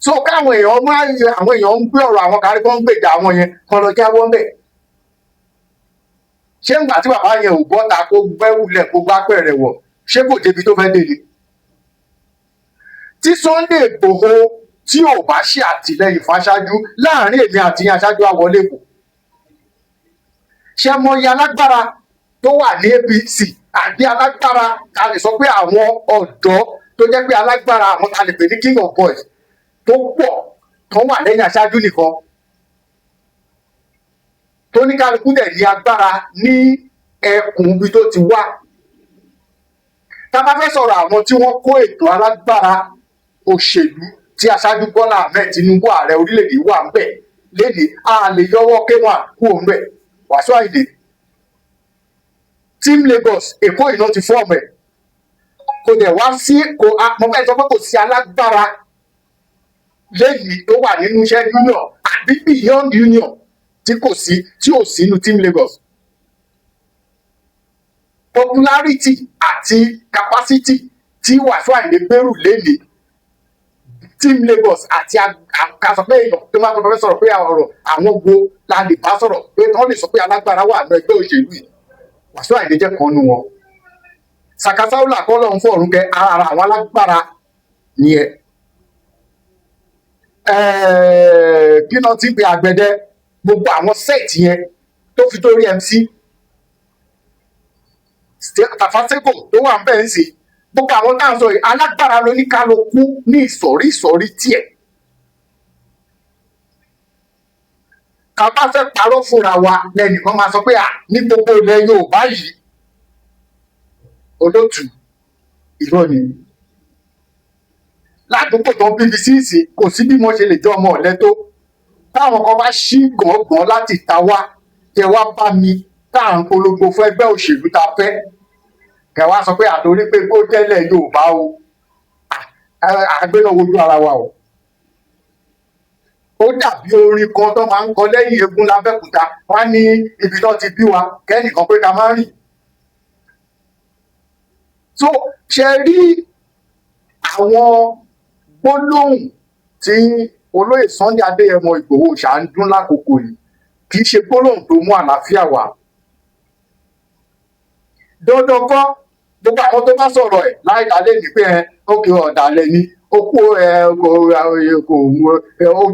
so káwọn èèyàn máa ń àwọn èèyàn ń gbé ọ̀rọ̀ àwọn kárí kan ń gbèjà àwọn yẹn kan lọ jáwọ́ ń bẹ̀. Ṣé ńgbà tí bàbá yẹn ò bọ́ta kó gbẹ́wùlẹ̀ kó gbá pẹ̀rẹ̀ wọ̀ ṣé kò débi tó fẹ́ dé ni? Tí Sunday Igboho tí ò bá ṣe àtìlẹ́yìn fáṣáájú láàrin èmi àti yín aṣáájú àwọlé kù, ṣé mọyì alágbára tó wà ní APC àbí alágbára ta lè sọ pé àwọn ọ̀dọ́ tó jẹ́ pé alágbára àwọn ta lè pè ní king of boys tó pọ̀ tó wà lẹ́yìn aṣáájú nìkan, tó ní kálukú dẹ̀ ní agbára ní ẹkùn ibi tó ti wá. Tá a bá fẹ́ sọ̀rọ̀ àwọn tí wọ́n kó ètò alágbára òṣèlú tí aṣáájú Bọ́lá Ahmed Tinubu ààrẹ orílẹ̀-èdè wà ń bẹ̀ lénìí, a lè yọwọ́ K1 kú òun bẹ̀. Wàsíù Àyìndé, Team Lagos Èkó iná ti fọ́ọ̀mù ẹ̀, kò dẹ̀ wá sí mo fẹ́ sọ pé kò sí alágbára lénìí tó wà nínú iṣẹ́ union àbí beyond union tí ò sí inú Team Lagos. Popularity àti capacity tí Wàsíù Àyìndé gbèrú lénìí, Team Lagos àti àkàsọ pé èèyàn tó máa fẹ́ sọ̀rọ̀ pé ọ̀rọ̀ àwọn wo la lè bá sọ̀rọ̀ pé wọ́n lè sọ pé alágbára wà ní ẹgbẹ́ òṣèlú yìí, Wàsíù Àyìndé jẹ́ kan nu wọn. Saka Saula kọ́ lọ́hún fún ọ̀run kẹ ara àwọn alágbára nìyẹn. Kí náà ti pe Àgbẹ̀dẹ, gbogbo àwọn sẹ́ẹ̀tì yẹn tó fi torí MC Tafaseko tó wà ń bẹ̀ ń sìn, gbogbo àwọn tá à ń sọ yìí alágbára lóníkálukú ní ìsọ̀rí tiẹ̀. Ká bá fẹ́ parọ́ fúnra wa lẹ́nìkan máa sọ pé ní gbogbo ilẹ̀ Yorùbá yìí olótù irọ́ ni. Ládùúgbò tó BBC sí kò sí bí wọ́n ṣe lè jẹ́ ọmọ ọ̀lẹ́ tó. Táwọn kan bá ṣí gàngàn láti ta wá kẹ wá bá mi tá à ń polongo fún ẹgbẹ́ òṣèlú ta fẹ́, kẹ wá sọ pé àtòrí pé kó tẹ́lẹ̀ Yorùbá o, àgbẹ̀nà wojú ara wa o. Ó dàbí orin kan tó máa ń kọ lẹ́yìn eégún l'Abẹ́òkúta, wá ní ibi tó ti bí wa kẹ́nìkan pé ká má rìn. So ṣe rí àwọn gbólóhùn tí olóyè Sunday Adéyẹmọ Ìgbòho ṣà ń dún lákòókò yìí kì í ṣe gbólóhùn tó mú àlàáfíà wá. Dandan kọ́ gbogbo àwọn tó bá sọ̀rọ̀ ẹ̀ láìka lé ní pé ókè ọ̀dàlẹ̀ ni ó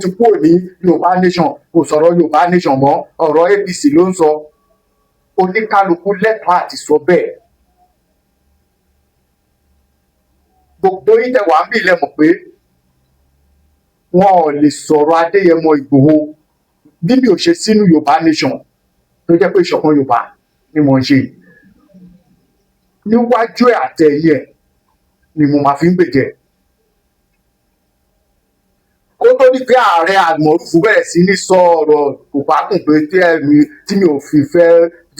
ti kúrò ní Yorùbá nation, kò sọ̀rọ̀ Yorùbá nation mọ́, ọ̀rọ̀ APC ló ń sọ. Oníkálukú lẹ́tọ̀ọ́ àti sọ bẹ́ẹ̀. Gbogbo yín tẹ́ wà ń bì lẹ́mọ̀ pé wọn ò lè sọ̀rọ̀ Adéyẹmọ Ìgbòho bí mi ò ṣe sínú Yorùbá nation tó jẹ́ pé ìṣọ̀kan Yorùbá ni mo ń ṣe. Níwájú ẹ̀ àtẹ̀yìn ẹ̀ ni mo máa fi ń gbèjẹ́. Kó tó ní pé ààrẹ Àmọ̀rúfú bẹ̀rẹ̀ sí ní sọ ọ̀rọ̀ kò bá kùn pé tí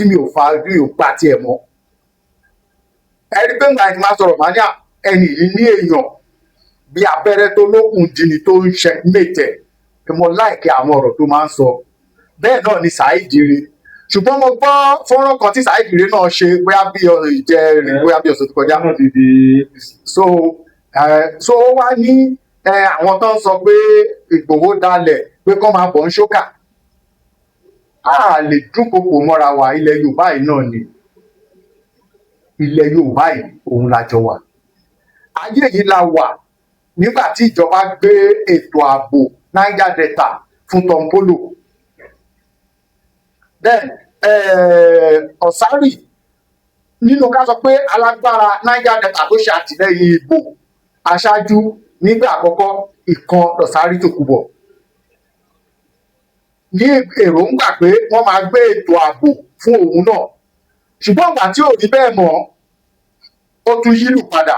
mi ò gbà tiẹ̀ mọ́. Ẹni pé ńgbà tí máa sọ̀rọ̀ máa ní ẹni yìí ní èèyàn bí abẹ́rẹ́ tó lókun dìní tó ń ṣe mẹ́tẹ̀ pé mo láìkẹ́ àwọn ọ̀rọ̀ tó máa ń sọ. Bẹ́ẹ̀ náà ni Saheed Ire. Ṣùgbọ́n mo gbọ́ fọ́nrán kan tí Saheed Ire náà ṣe bóyá bí ìjẹrin bóyá bí ọ̀sẹ̀ tó kọjá. So ó wá ní àwọn tó ń sọ pé Ìgbòho dalẹ̀ pé kọ́ máa bọ̀ ń ṣókà. A lè dúnkokò mọ́ra wa, ilẹ̀ Yorùbá yìí náà ni. Ilẹ̀ Yorùbá yìí òun la jọ wà. Ayé yìí la wà nígbà tí ìjọba gbé ètò ààbò Niger Delta fún Tom Polo. Then Osari nínú ká sọ pé alágbára Niger Delta tó ṣe àtìlẹ́yìn ìbò aṣáájú nígbà àkọ́kọ́ ìkan Osari Tòkunbọ̀ ní èròǹgbà pé wọ́n máa gbé ètò ààbò fún òun náà. Ṣùgbọ́n ìgbà tí ò rí bẹ́ẹ̀ mọ́ ó tún yílù padà.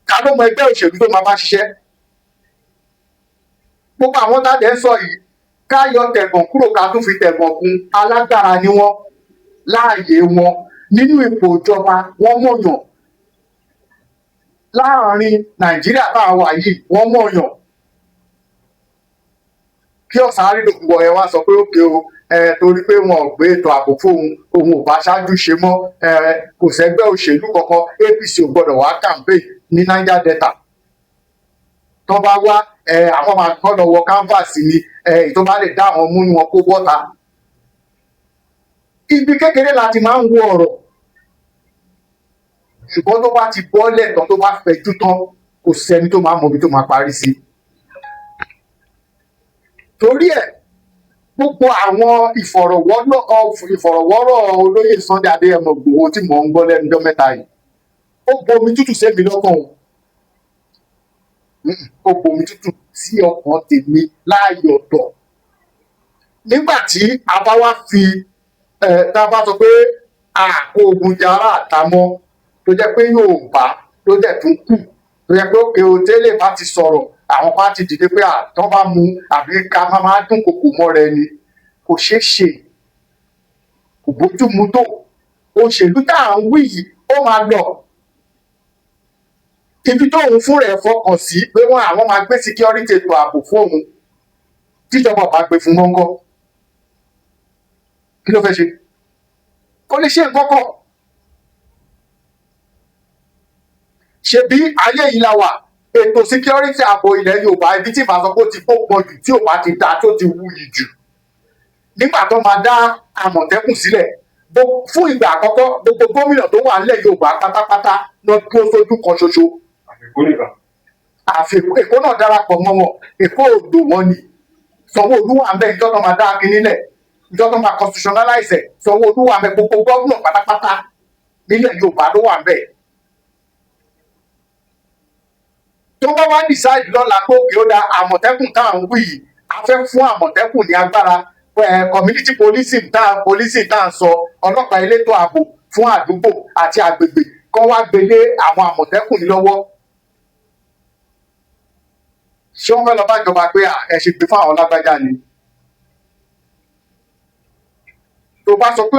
Ta ló mọ ẹgbẹ́ òṣèlú tó máa bá ṣiṣẹ́? Gbogbo àwọn tá a dẹ̀ ń sọ yìí ká yọ tẹ̀gàn kúrò ká tún fi tẹ̀gàn kún, alágbára ni wọ́n láàyè wọn nínú ipò ìjọba, wọ́n mọ̀yàn. Láàárín Nàìjíríà táwa wà yìí wọ́n mọ̀yàn. Kí Osari Tòkunbọ̀ ẹ wá sọ pé òkè o torí pé wọn ò gbé ètò ààbò fóun, òun ò bá ṣáájú ṣe mọ́, kò sẹ́gbẹ́ òṣèlú kankan, APC ò gbọ́dọ̀ wá campaign ní Niger Delta. tó bá wá àwọn máa kọ́ lọ wọ canvas ni tó bá lè dá àwọn mú ni wọn kó bọ́ta. Ibi kékeré láti máa ń wo ọ̀rọ̀, ṣùgbọ́n tó bá ti bọ́lẹ̀ tán tó bá fẹjú tán kò sẹ́ni tó máa mọ ibi tó máa parí sí. Torí ẹ̀ gbogbo àwọn ìfọ̀rọ̀wọ́rọ̀ olóyè Sunday Adéyẹmọ Ìgbòho tí mò ń gbọ́ lẹ́nu ọjọ́ mẹ́ta yìí ó bomi tútù sẹ́mi lọ́kàn o, ó bomi tútù sí ọkàn tèmi láàyè ọ̀tọ̀. Nígbà tí a bá wá fi tá a bá sọ pé àpò ogun jara àtàmọ́ tó jẹ́ pé Yorùbá ló dẹ̀ tún kù, tó jẹ́ pé òkè òtẹ́lẹ̀ bá ti sọ̀rọ̀ àwọn kan ti dìde pé àtọ́ bá mu àbí ká máa dún kòkò mọ́ rẹ ni, kò ṣeé ṣe, kò bójú mu tó. Òṣèlú tá à ń wí yìí ó máa lọ. Ibi tóun fún rẹ̀ fọkàn sí pé àwọn máa gbé security ètò ààbò fóun tíjọba bá gbé fún mọ́ngọ́, kí ló fẹ́ ṣe? Kò lè ṣe nǹkan kan. Ṣebí ayé yìí la wà, ètò security ààbò ilẹ̀ Yorùbá ibi tí ìbá sọ pé ó ti gbópọn jù tí ò bá ti da tó ti wuyì jù nígbà tó máa dá Àmọ̀tẹ́kùn sílẹ̀ fún ìgbà àkọ́kọ́ gbogbo gómìnà tó wà nílẹ̀ Yorùbá pátápátá lọ dúró sójú kan ṣoṣo. àfi Èkó náà darapọ̀ mọ́ wọn, Èkó òdò wọn ni. Sanwó-Olú wà ń bẹ ìjọ tó máa dá kinní lẹ̀, ìjọ tó máa constitutionalize ẹ̀, Sanwó-Olú wà ń bẹ, gbogbo gómìnà pátápátá nílẹ̀ Yorùbá ló wà ń bẹ. Tó bá wá decide lọ́la pé òkè ó da Àmọ̀tẹ́kùn tá à ń wí yìí, a fẹ́ fún Àmọ̀tẹ́kùn ní agbára community policing tá à ń sọ, ọlọ́pàá elétò ààbò fún àdúgbò àti àgbègbè kọ́ wá gbélé àwọn Àmọ̀tẹ́kùn lọ́wọ́. Ṣé wọ́n fẹ́ lọ bá ìjọba pé ẹ ṣe gbé fún àwọn lágbájá ni? Tó bá sọ pé